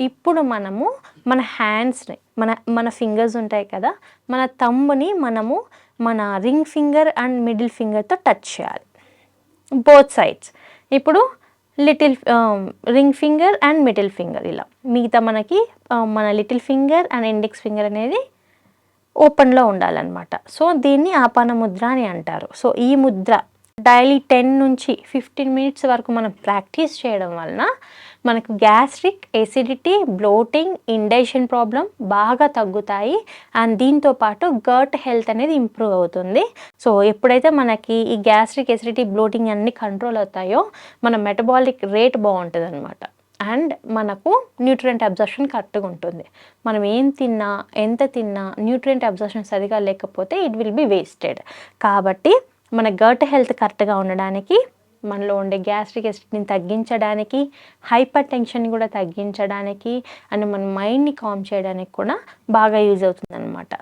ఇప్పుడు మనము మన హ్యాండ్స్ని మన మన ఫింగర్స్ ఉంటాయి కదా, మన థంబ్ని మనము మన రింగ్ ఫింగర్ అండ్ మిడిల్ ఫింగర్తో టచ్ చేయాలి, బోత్ సైడ్స్. ఇప్పుడు little ring finger and middle finger ఇలా, మిగతా మనకి మన little finger and index finger అనేది ఓపెన్లో ఉండాలన్నమాట. సో దీన్ని ఆపాన ముద్ర అని అంటారు. సో ఈ ముద్ర డైలీ 10 నుంచి 15 మినిట్స్ వరకు మనం ప్రాక్టీస్ చేయడం వలన మనకు gastric, acidity, bloating, indigestion problem బాగా తగ్గుతాయి. అండ్ దీంతోపాటు గట్ హెల్త్ అనేది ఇంప్రూవ్ అవుతుంది. సో ఎప్పుడైతే మనకి ఈ గ్యాస్ట్రిక్, ఎసిడిటీ, బ్లోటింగ్ అన్నీ కంట్రోల్ అవుతాయో మన మెటబాలిక్ రేట్ బాగుంటుంది అనమాట. అండ్ మనకు న్యూట్రియంట్ అబ్జర్ప్షన్ కరెక్ట్గా ఉంటుంది. మనం ఏం తిన్నా, ఎంత తిన్నా న్యూట్రియంట్ అబ్జర్ప్షన్ సరిగా లేకపోతే ఇట్ విల్ బి వేస్టెడ్. కాబట్టి మన గట్ హెల్త్ కరెక్ట్గా ఉండడానికి, మనలో ఉండే గ్యాస్ట్రిక్ ఎసిడిటీని తగ్గించడానికి, హైపర్ టెన్షన్ కూడా తగ్గించడానికి, అండ్ మన మైండ్ని కామ్ చేయడానికి కూడా బాగా యూజ్ అవుతుంది అనమాట.